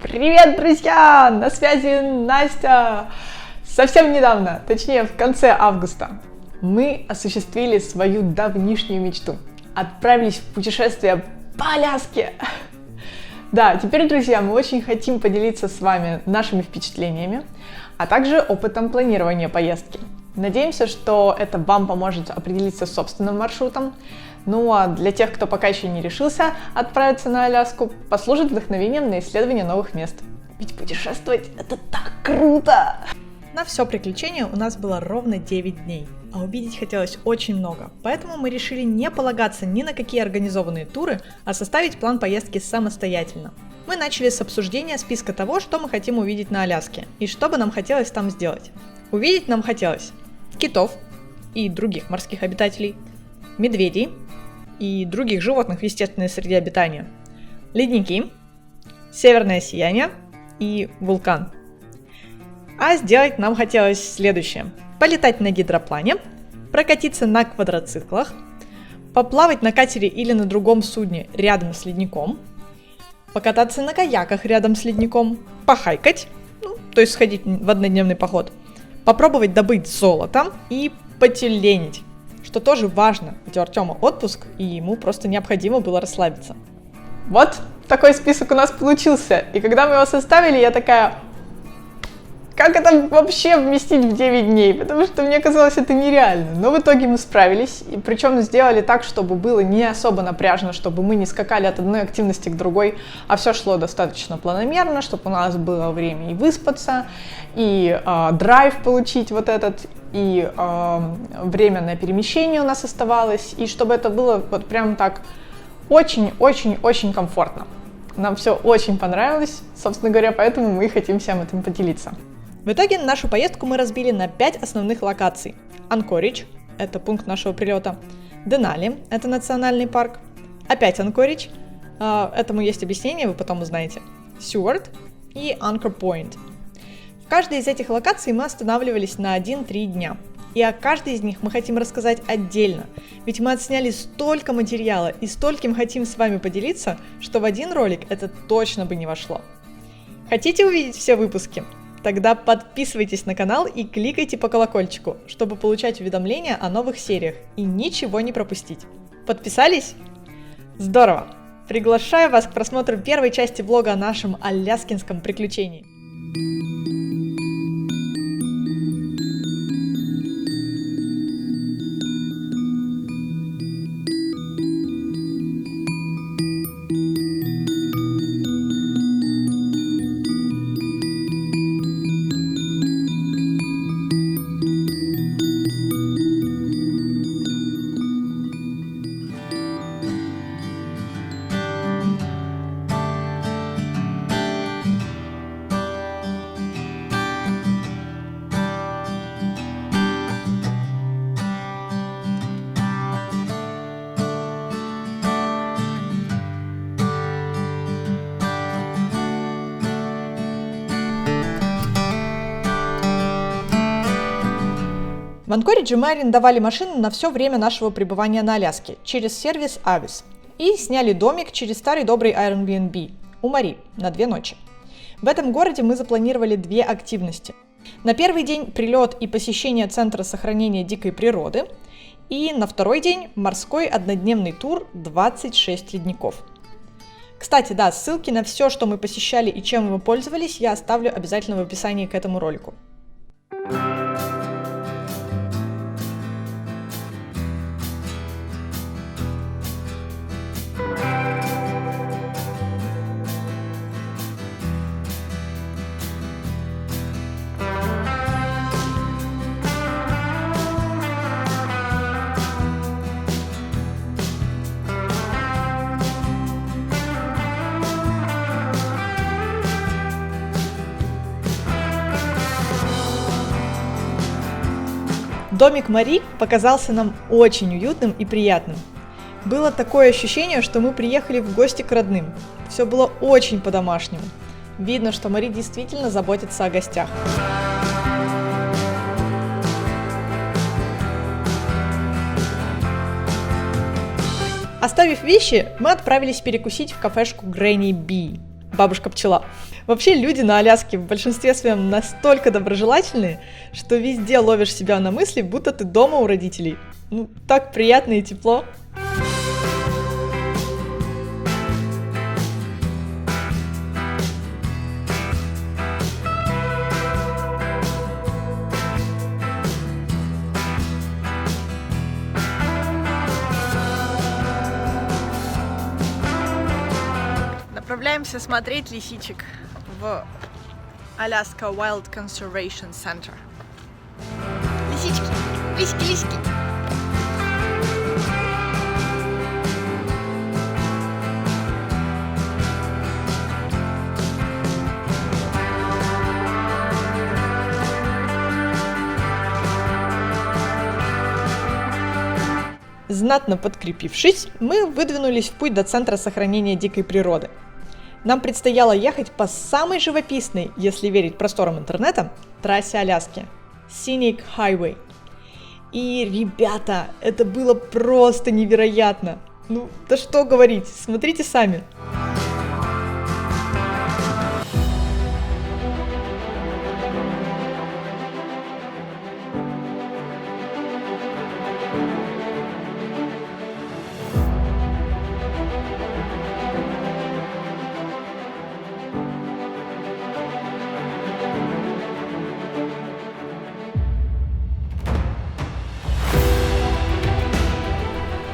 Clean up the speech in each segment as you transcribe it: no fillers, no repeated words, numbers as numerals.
Привет, друзья! На связи Настя! Совсем недавно, точнее в конце августа, мы осуществили свою давнишнюю мечту. Отправились в путешествие по Аляске. Да, теперь, друзья, мы очень хотим поделиться с вами нашими впечатлениями, а также опытом планирования поездки. Надеемся, что это вам поможет определиться с собственным маршрутом. Ну а для тех, кто пока еще не решился отправиться на Аляску, послужит вдохновением на исследование новых мест. Ведь путешествовать — это так круто! На все приключение у нас было ровно 9 дней, а увидеть хотелось очень много, поэтому мы решили не полагаться ни на какие организованные туры, а составить план поездки самостоятельно. Мы начали с обсуждения списка того, что мы хотим увидеть на Аляске и что бы нам хотелось там сделать. Увидеть нам хотелось китов и других морских обитателей, медведей и других животных в естественной среде обитания, ледники, северное сияние и вулкан. А сделать нам хотелось следующее: полетать на гидроплане, прокатиться на квадроциклах, поплавать на катере или на другом судне рядом с ледником, покататься на каяках рядом с ледником, похайкать, то есть сходить в однодневный поход, попробовать добыть золото и потюленить, что тоже важно, ведь у Артема отпуск, и ему просто необходимо было расслабиться. Вот такой список у нас получился, и когда мы его составили, я такая: как это вообще вместить в 9 дней? Потому что мне казалось, это нереально. Но в итоге мы справились, и причем сделали так, чтобы было не особо напряжно, чтобы мы не скакали от одной активности к другой, а все шло достаточно планомерно, чтобы у нас было время и выспаться, и драйв получить вот этот, и время на перемещение у нас оставалось, и чтобы это было вот прям так очень-очень-очень комфортно. Нам все очень понравилось, собственно говоря, поэтому мы и хотим всем этим поделиться. В итоге нашу поездку мы разбили на 5 основных локаций. Анкоридж – это пункт нашего прилета. Денали – это национальный парк. Опять Анкоридж. Этому есть объяснение, вы потом узнаете. Сьюарт и Анкор Пойнт. В каждой из этих локаций мы останавливались на 1-3 дня. И о каждой из них мы хотим рассказать отдельно. Ведь мы отсняли столько материала и стольким хотим с вами поделиться, что в один ролик это точно бы не вошло. Хотите увидеть все выпуски? Тогда подписывайтесь на канал и кликайте по колокольчику, чтобы получать уведомления о новых сериях и ничего не пропустить. Подписались? Здорово! Приглашаю вас к просмотру первой части влога о нашем аляскинском приключении. В Анкоридже мы арендовали машину на все время нашего пребывания на Аляске через сервис Avis и сняли домик через старый добрый Airbnb у Мари на 2 ночи. В этом городе мы запланировали 2 активности. На первый день прилет и посещение Центра сохранения дикой природы, и на второй день морской однодневный тур 26 ледников. Кстати, да, ссылки на все, что мы посещали и чем мы пользовались, я оставлю обязательно в описании к этому ролику. Домик Мари показался нам очень уютным и приятным. Было такое ощущение, что мы приехали в гости к родным. Все было очень по-домашнему. Видно, что Мари действительно заботится о гостях. Оставив вещи, мы отправились перекусить в кафешку Granny B. бабушка-пчела. Вообще люди на Аляске в большинстве своем настолько доброжелательные, что везде ловишь себя на мысли, будто ты дома у родителей. Ну, так приятно и тепло. Направляемся смотреть лисичек в Alaska Wild Conservation Center. Лисички, лисики, лисики. Знатно подкрепившись, мы выдвинулись в путь до Центра сохранения дикой природы. Нам предстояло ехать по самой живописной, если верить просторам интернета, трассе Аляски – Scenic Highway. И, ребята, это было просто невероятно! Ну, да что говорить, смотрите сами!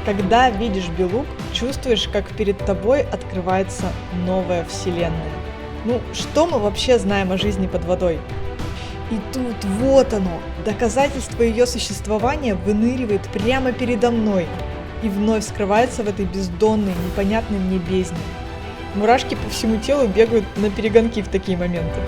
Когда видишь белуг, чувствуешь, как перед тобой открывается новая вселенная. Ну, что мы вообще знаем о жизни под водой? И тут вот оно, доказательство ее существования выныривает прямо передо мной и вновь скрывается в этой бездонной, непонятной мне бездне. Мурашки по всему телу бегают на перегонки в такие моменты.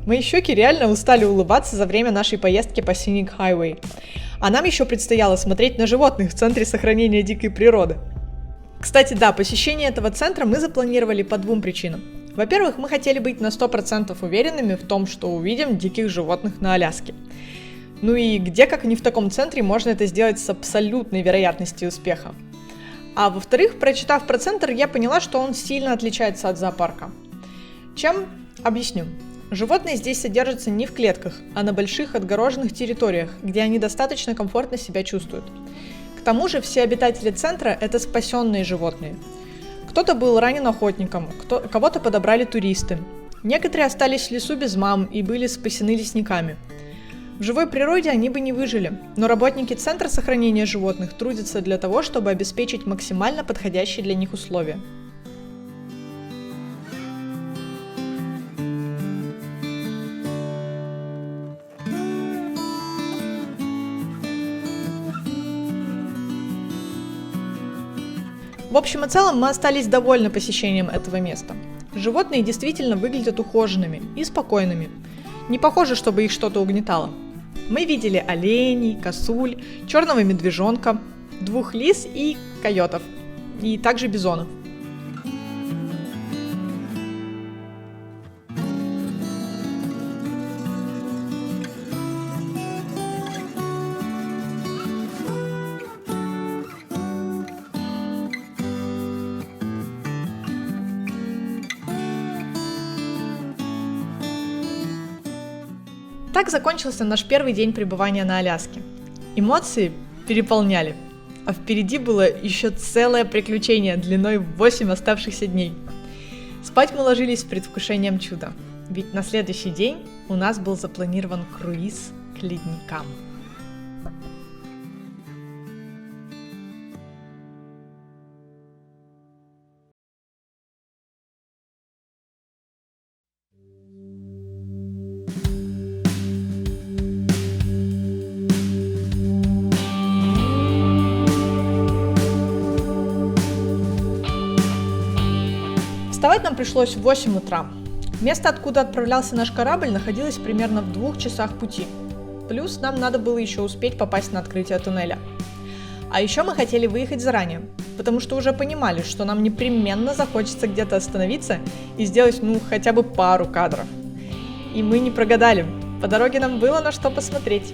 Мои щеки реально устали улыбаться за время нашей поездки по Scenic Highway. А нам еще предстояло смотреть на животных в Центре сохранения дикой природы. Кстати, да, посещение этого центра мы запланировали по двум причинам. Во-первых, мы хотели быть на 100% уверенными в том, что увидим диких животных на Аляске. Ну и где, как не в таком центре, можно это сделать с абсолютной вероятностью успеха. А во-вторых, прочитав про центр, я поняла, что он сильно отличается от зоопарка. Чем? Объясню. Животные здесь содержатся не в клетках, а на больших отгороженных территориях, где они достаточно комфортно себя чувствуют. К тому же все обитатели центра – это спасенные животные. Кто-то был ранен охотником, кого-то подобрали туристы. Некоторые остались в лесу без мам и были спасены лесниками. В живой природе они бы не выжили, но работники Центра сохранения животных трудятся для того, чтобы обеспечить максимально подходящие для них условия. В общем и целом мы остались довольны посещением этого места. Животные действительно выглядят ухоженными и спокойными. Не похоже, чтобы их что-то угнетало. Мы видели оленей, косуль, черного медвежонка, 2 лис и койотов, и также бизонов. Так закончился наш первый день пребывания на Аляске. Эмоции переполняли, а впереди было еще целое приключение длиной в 8 оставшихся дней. Спать мы ложились с предвкушением чуда, ведь на следующий день у нас был запланирован круиз к ледникам. Вставать нам пришлось в 8 утра. Место, откуда отправлялся наш корабль, находилось примерно в 2 часах пути. Плюс нам надо было еще успеть попасть на открытие туннеля. А еще мы хотели выехать заранее, потому что уже понимали, что нам непременно захочется где-то остановиться и сделать хотя бы пару кадров. И мы не прогадали. По дороге нам было на что посмотреть.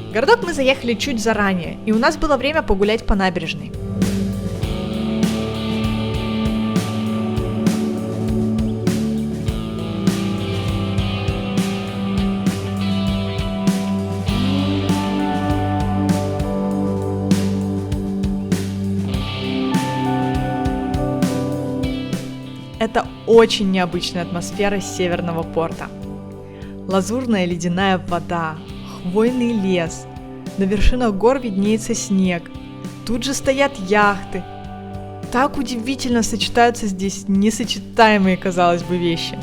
В городок мы заехали чуть заранее, и у нас было время погулять по набережной. Это очень необычная атмосфера северного порта. Лазурная ледяная вода, хвойный лес, на вершинах гор виднеется снег, тут же стоят яхты. Так удивительно сочетаются здесь несочетаемые, казалось бы, вещи.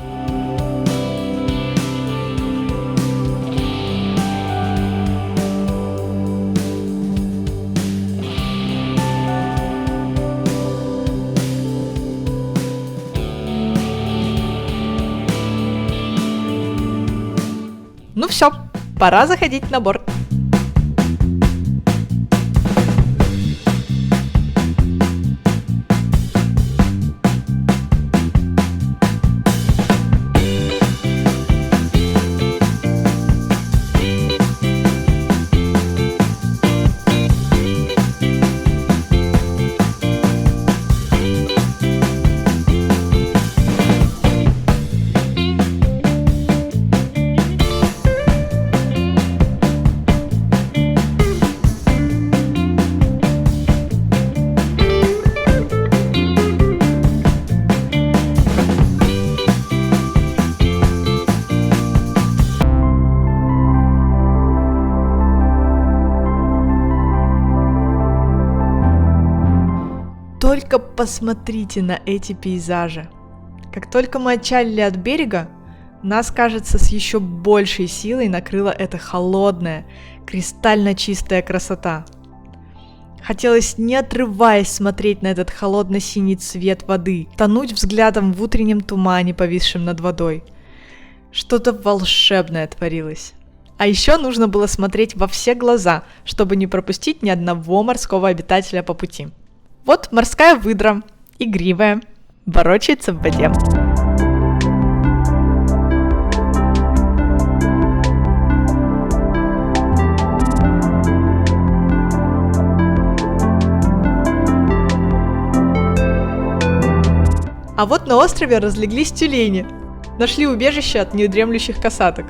Ну все, пора заходить на борт. Только посмотрите на эти пейзажи. Как только мы отчалили от берега, нас, кажется, с еще большей силой накрыла эта холодная, кристально чистая красота. Хотелось, не отрываясь, смотреть на этот холодно-синий цвет воды, тонуть взглядом в утреннем тумане, повисшем над водой. Что-то волшебное творилось. А еще нужно было смотреть во все глаза, чтобы не пропустить ни одного морского обитателя по пути. Вот морская выдра, игривая, ворочается в воде. А вот на острове разлеглись тюлени, нашли убежище от недремлющих косаток.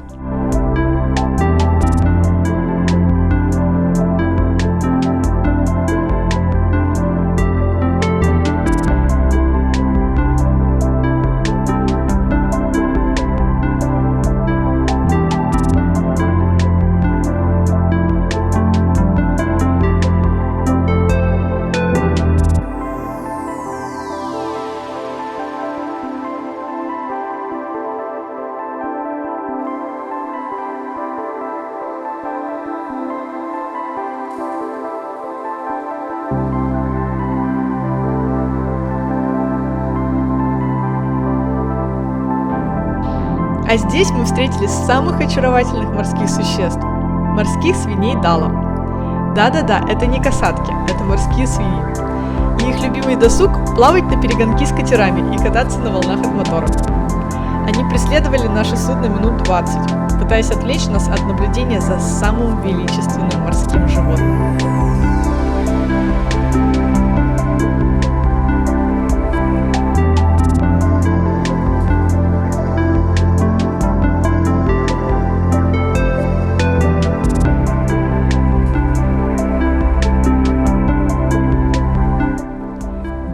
А здесь мы встретили самых очаровательных морских существ – морских свиней Дала. Да-да-да, это не касатки, это морские свиньи. И их любимый досуг – плавать на перегонки с катерами и кататься на волнах от мотора. Они преследовали наше судно минут 20, пытаясь отвлечь нас от наблюдения за самым величественным морским животным.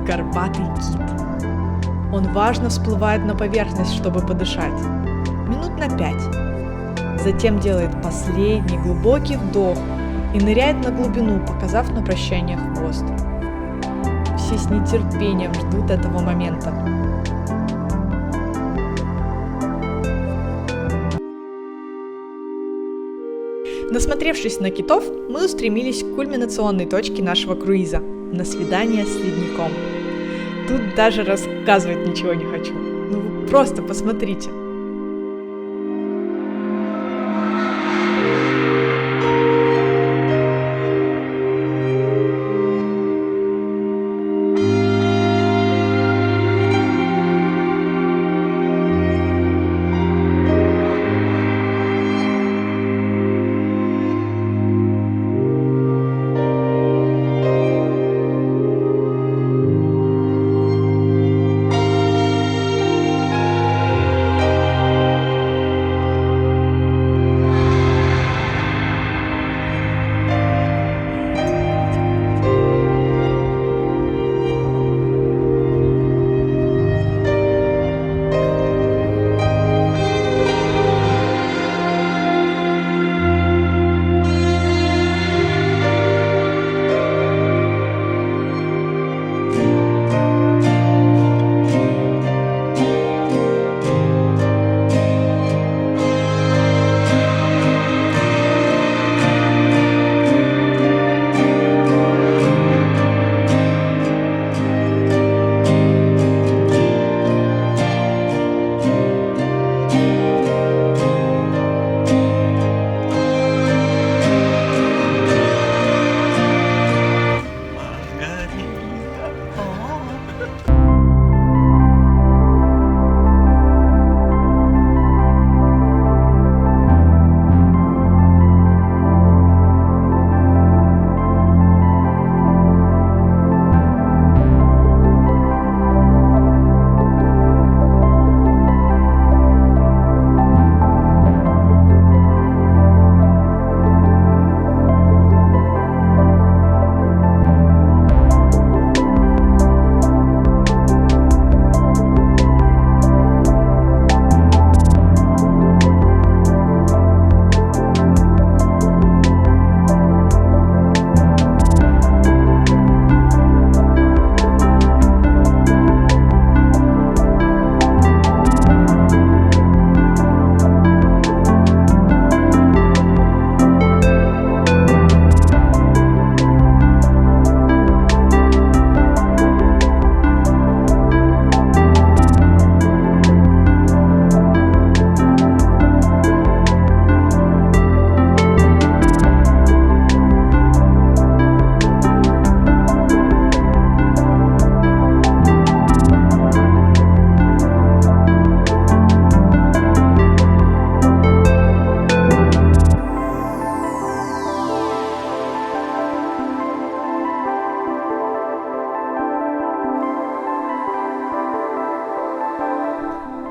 горбатый кит. Он важно всплывает на поверхность, чтобы подышать. Минут на 5. Затем делает последний глубокий вдох и ныряет на глубину, показав на прощание хвост. Все с нетерпением ждут этого момента. Насмотревшись на китов, мы устремились к кульминационной точке нашего круиза – на свидание с ледником. Тут даже рассказывать ничего не хочу. Ну вы просто посмотрите.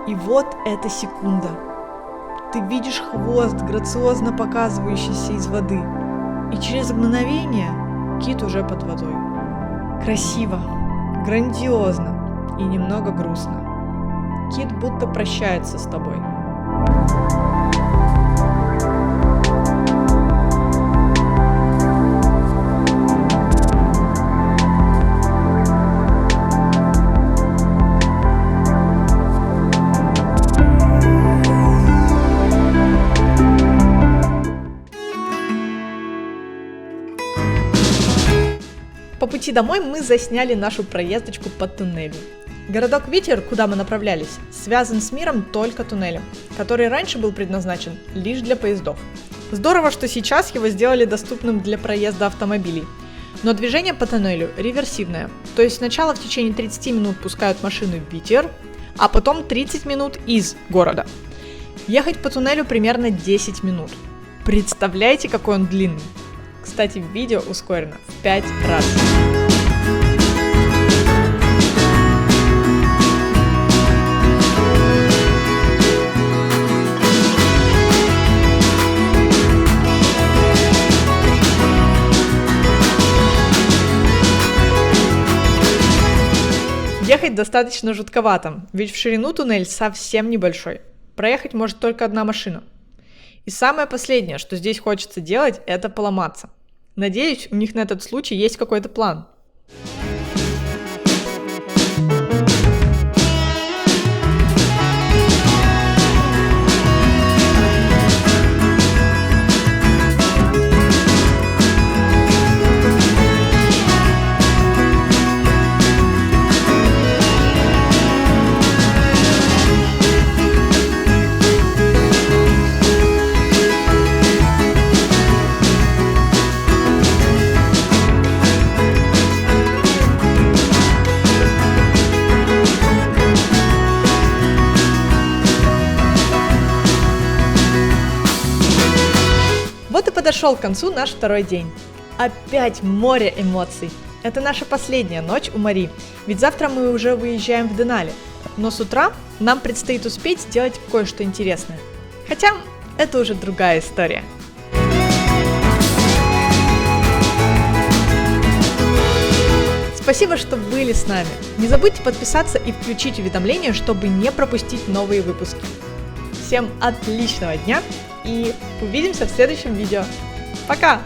И вот эта секунда. Ты видишь хвост, грациозно показывающийся из воды. И через мгновение кит уже под водой. Красиво, грандиозно и немного грустно. Кит будто прощается с тобой. По пути домой мы засняли нашу проездочку по туннелю. Городок Витер, куда мы направлялись, связан с миром только туннелем, который раньше был предназначен лишь для поездов. Здорово, что сейчас его сделали доступным для проезда автомобилей. Но движение по туннелю реверсивное, то есть сначала в течение 30 минут пускают машины в Витер, а потом 30 минут из города. Ехать по туннелю примерно 10 минут. Представляете, какой он длинный? Кстати, видео ускорено в 5 раз. Ехать достаточно жутковато, ведь в ширину туннель совсем небольшой. Проехать может только одна машина. И самое последнее, что здесь хочется делать, это поломаться. Надеюсь, у них на этот случай есть какой-то план. Вот и подошел к концу наш второй день. Опять море эмоций. Это наша последняя ночь у Мари, ведь завтра мы уже выезжаем в Денали. Но с утра нам предстоит успеть сделать кое-что интересное. Хотя это уже другая история. Спасибо, что были с нами. Не забудьте подписаться и включить уведомления, чтобы не пропустить новые выпуски. Всем отличного дня и увидимся в следующем видео. Пока!